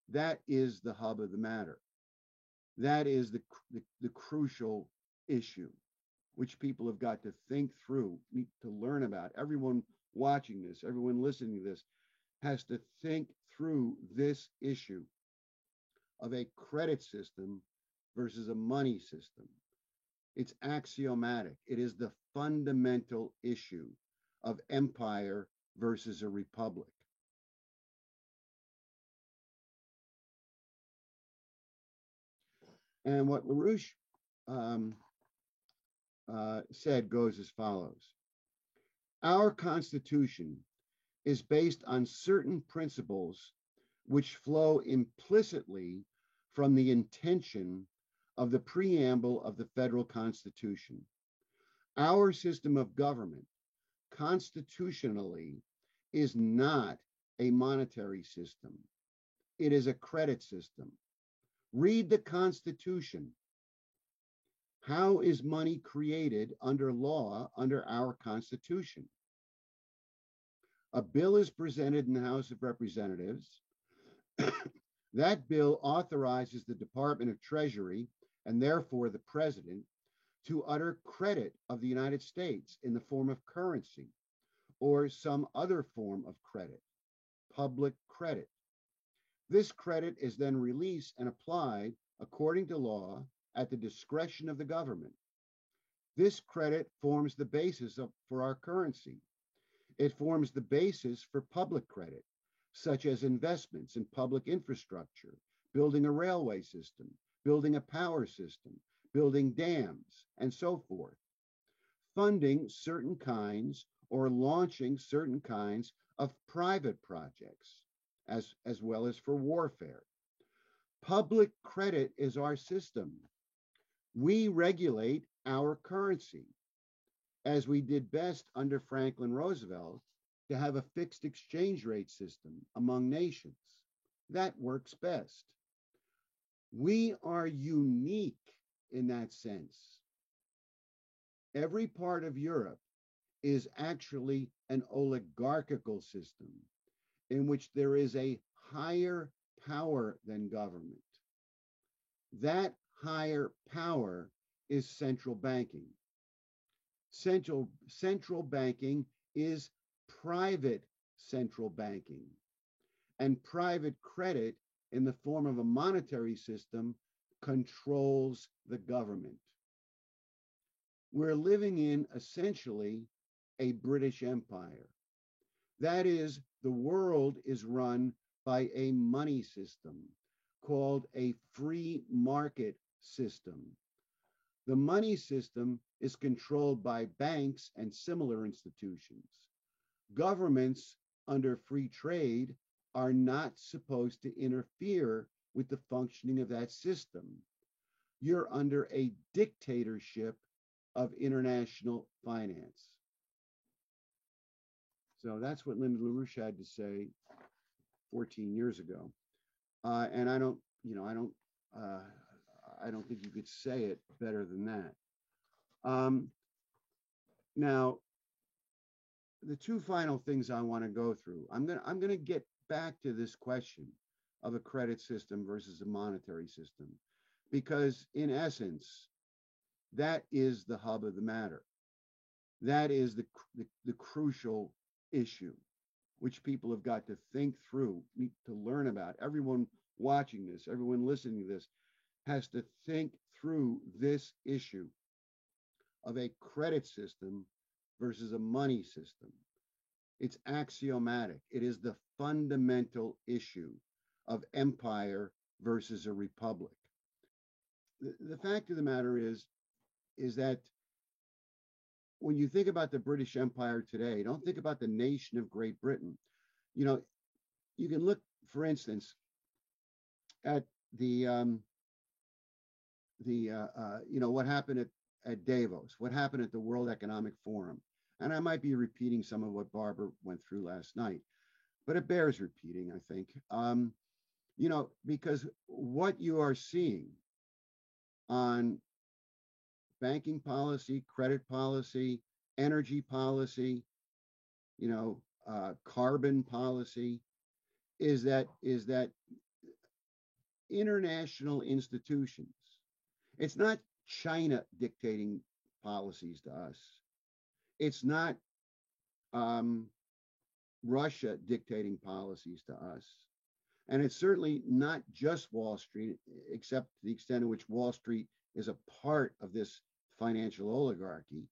That is the hub of the matter. That is the crucial issue, which people have got to think through, need to learn about. Everyone watching this, everyone listening to this, has to think through this issue of a credit system versus a money system. It's axiomatic. It is the fundamental issue of empire versus a republic. And what LaRouche um, said goes as follows. Our Constitution is based on certain principles which flow implicitly from the intention of the preamble of the federal Constitution. Our system of government constitutionally is not a monetary system. It is a credit system. Read the Constitution. How is money created under law under our Constitution? A bill is presented in the House of Representatives. That bill authorizes the Department of Treasury and therefore the president to utter credit of the United States in the form of currency or some other form of credit, public credit. This credit is then released and applied according to law at the discretion of the government. This credit forms the basis for our currency. It forms the basis for public credit, such as investments in public infrastructure, building a railway system, building a power system, building dams, and so forth, funding certain kinds or launching certain kinds of private projects, as well as for warfare. Public credit is our system. We regulate our currency, as we did best under Franklin Roosevelt, to have a fixed exchange rate system among nations. That works best. We are unique in that sense. Every part of Europe is actually an oligarchical system in which there is a higher power than government. That higher power is central banking. Central banking is private central banking, and private credit in the form of a monetary system controls the government. We're living in essentially a British Empire. That is, the world is run by a money system called a free market system. The money system is controlled by banks and similar institutions. Governments under free trade are not supposed to interfere with the functioning of that system. You're under a dictatorship of international finance. So that's what Lyndon LaRouche had to say 14 years ago. And I don't think you could say it better than that. Now, the two final things I want to go through. I'm going to get back to this question of a credit system versus a monetary system, because in essence, that is the hub of the matter. That is the crucial issue, which people have got to think through, need to learn about. Everyone watching this, everyone listening to this, has to think through this issue of a credit system versus a money system. It's axiomatic. It is the fundamental issue of empire versus a republic. The fact of the matter is that when you think about the British Empire today, don't think about the nation of Great Britain. You know, you can look, for instance, at what happened at Davos, what happened at the World Economic Forum. And I might be repeating some of what Barbara went through last night, but it bears repeating, I think. Because what you are seeing on banking policy, credit policy, energy policy, carbon policy, is that international institutions. It's not China dictating policies to us. It's not um, Russia dictating policies to us. And it's certainly not just Wall Street, except to the extent in which Wall Street is a part of this financial oligarchy.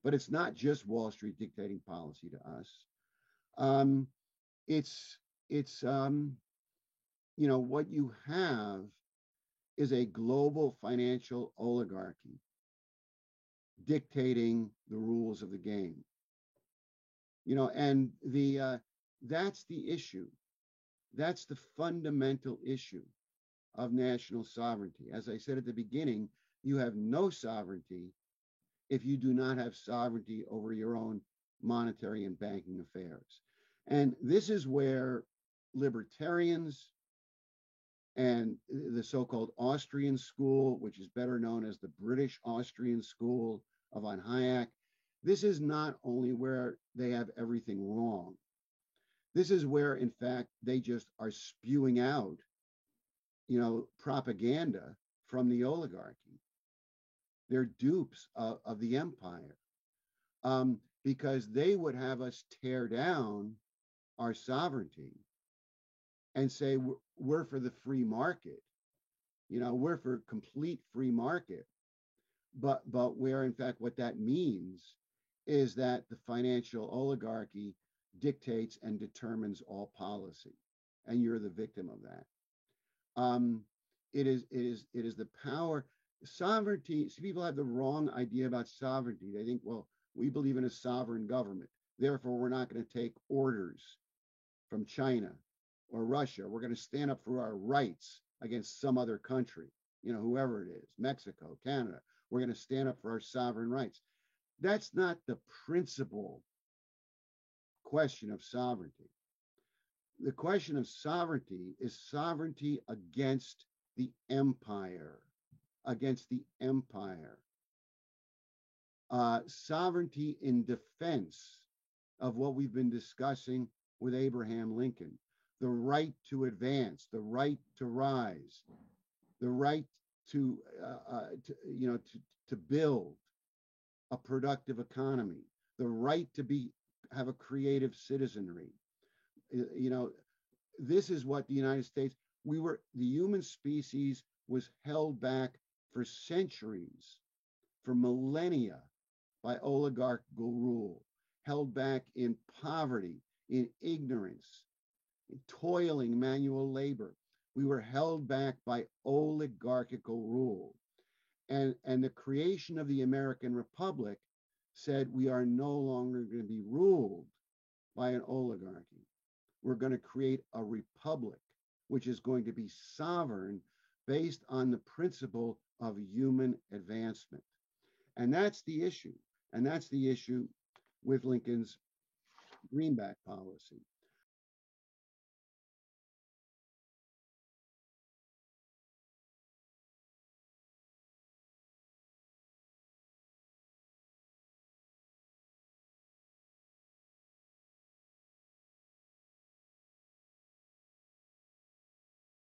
But it's not just Wall Street dictating policy to us. Um, it's what you have is a global financial oligarchy dictating the rules of the game. And that's the issue. That's the fundamental issue of national sovereignty. As I said at the beginning, you have no sovereignty if you do not have sovereignty over your own monetary and banking affairs. And this is where libertarians and the so-called Austrian school, which is better known as the British Austrian School of von Hayek, this is not only where they have everything wrong. This is where, in fact, they just are spewing out, propaganda from the oligarchy. They're dupes of the empire, because they would have us tear down our sovereignty and say we're for the free market. We're for complete free market. But where, in fact, what that means is that the financial oligarchy dictates and determines all policy, and you're the victim of that. It is the power. Sovereignty. See, people have the wrong idea about sovereignty. They think, well, we believe in a sovereign government, therefore we're not going to take orders from China or Russia. We're going to stand up for our rights against some other country, whoever it is, Mexico, Canada. We're going to stand up for our sovereign rights. That's not the principal question of sovereignty. The question of sovereignty is sovereignty against the empire, sovereignty in defense of what we've been discussing with Abraham Lincoln, the right to advance, the right to rise, the right to build a productive economy, the right to have a creative citizenry. This is what the United States, the human species was held back for centuries, for millennia, by oligarchical rule, held back in poverty, in ignorance, in toiling manual labor. We were held back by oligarchical rule. And the creation of the American Republic said we are no longer going to be ruled by an oligarchy. We're going to create a republic, which is going to be sovereign based on the principle of human advancement. And that's the issue. And that's the issue with Lincoln's greenback policy.